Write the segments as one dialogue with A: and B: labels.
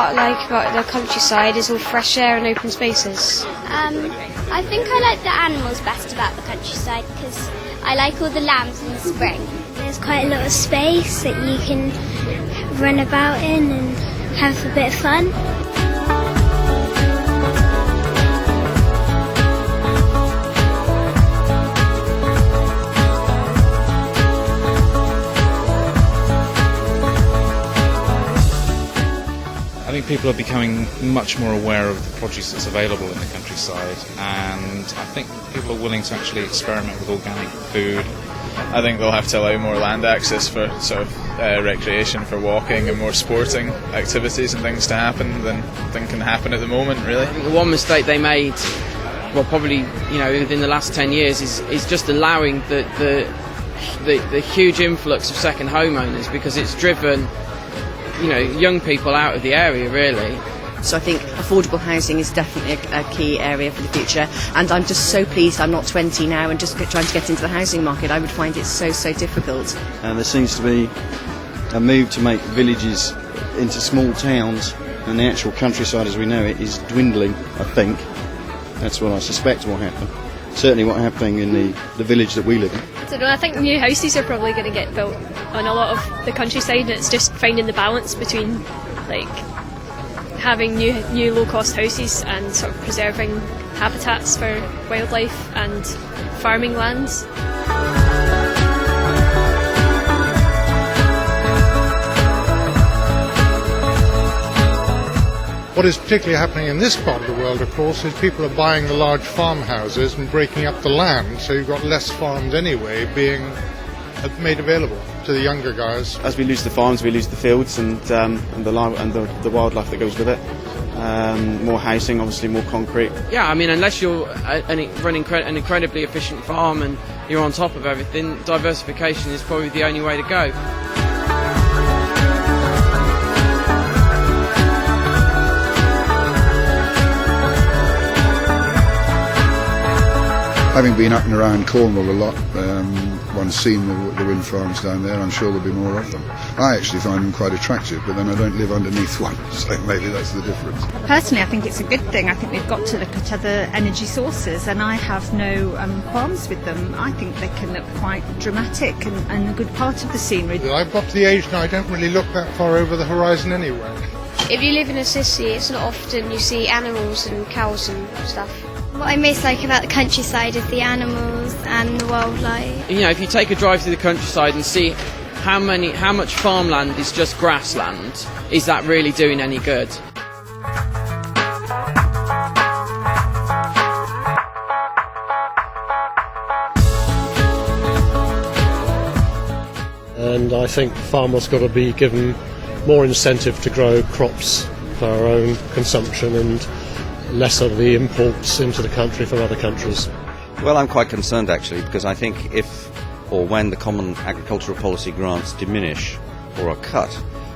A: what I like about the countryside is all fresh air and open spaces.
B: I think I like the animals best about the countryside because I like all the lambs in the spring. There's quite a lot of space that you can run about in and have a bit of fun.
C: I think people are becoming much more aware of the produce that's available in the countryside, and I think people are willing to actually experiment with organic food.
D: I think they'll have to allow more land access for sort of recreation, for walking and more sporting activities and things to happen than can happen at the moment, really.
E: I think the one mistake they made, well, probably, within the last 10 years is just allowing the huge influx of second homeowners, because it's driven young people out of the area, really.
F: So I think affordable housing is definitely a key area for the future, and I'm just so pleased I'm not 20 now and just trying to get into the housing market. I would find it so difficult.
G: And there seems to be a move to make villages into small towns, and the actual countryside as we know it is dwindling, I think. That's what I suspect will happen. Certainly what's happening in the village that we live in.
H: I don't know, I think new houses are probably going to get built on a lot of the countryside. It's just finding the balance between having new low-cost houses and sort of preserving habitats for wildlife and farming lands.
I: What is particularly happening in this part of the world, of course, is people are buying the large farmhouses and breaking up the land, so you've got less farms anyway being made available to the younger guys.
J: As we lose the farms, we lose the fields and the wildlife that goes with it. More housing, obviously more concrete.
E: Yeah, I mean, unless you're running an incredibly efficient farm and you're on top of everything, diversification is probably the only way to go.
K: Having been up and around Cornwall a lot, one's seen the wind farms down there. I'm sure there'll be more of them. I actually find them quite attractive, but then I don't live underneath one, so maybe that's the difference.
L: Personally, I think it's a good thing. I think we've got to look at other energy sources, and I have no qualms with them. I think they can look quite dramatic and a good part of the scenery.
I: I've got to the age now I don't really look that far over the horizon anyway.
A: If you live in a city, it's not often you see animals and cows and stuff.
B: What I most like about the countryside is the animals and the wildlife.
E: If you take a drive through the countryside and see how much farmland is just grassland, is that really doing any good?
M: And I think farmers got to be given more incentive to grow crops for our own consumption and less of the imports into the country from other countries.
N: Well, I'm quite concerned actually, because I think if or when the common agricultural policy grants diminish or are cut,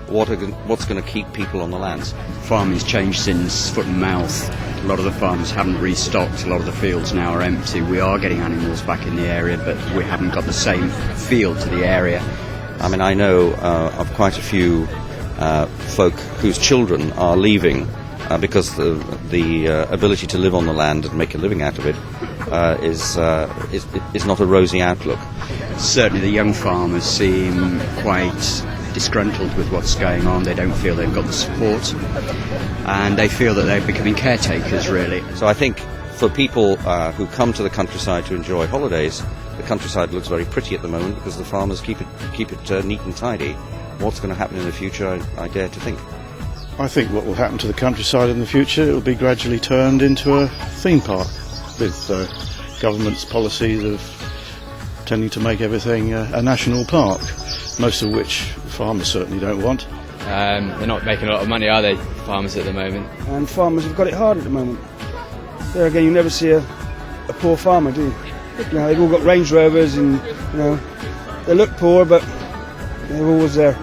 N: what's going to keep people on the lands?
O: Farming's changed since foot and mouth. A lot of the farms haven't restocked, a lot of the fields now are empty. We are getting animals back in the area, but we haven't got the same feel to the area.
N: I mean, I know of quite a few folk whose children are leaving because the ability to live on the land and make a living out of it is not a rosy outlook.
O: Certainly the young farmers seem quite disgruntled with what's going on. They don't feel they've got the support, and they feel that they're becoming caretakers, really.
N: So I think for people who come to the countryside to enjoy holidays, the countryside looks very pretty at the moment because the farmers keep it neat and tidy. What's going to happen in the future, I dare to think.
G: I think what will happen to the countryside in the future, it will be gradually turned into a theme park with government's policies of tending to make everything a national park, most of which farmers certainly don't want.
P: They're not making a lot of money, are they, farmers at the moment?
J: And farmers have got it hard at the moment. There again, you never see a poor farmer, do you? They've all got Range Rovers and, they look poor, but they're always there.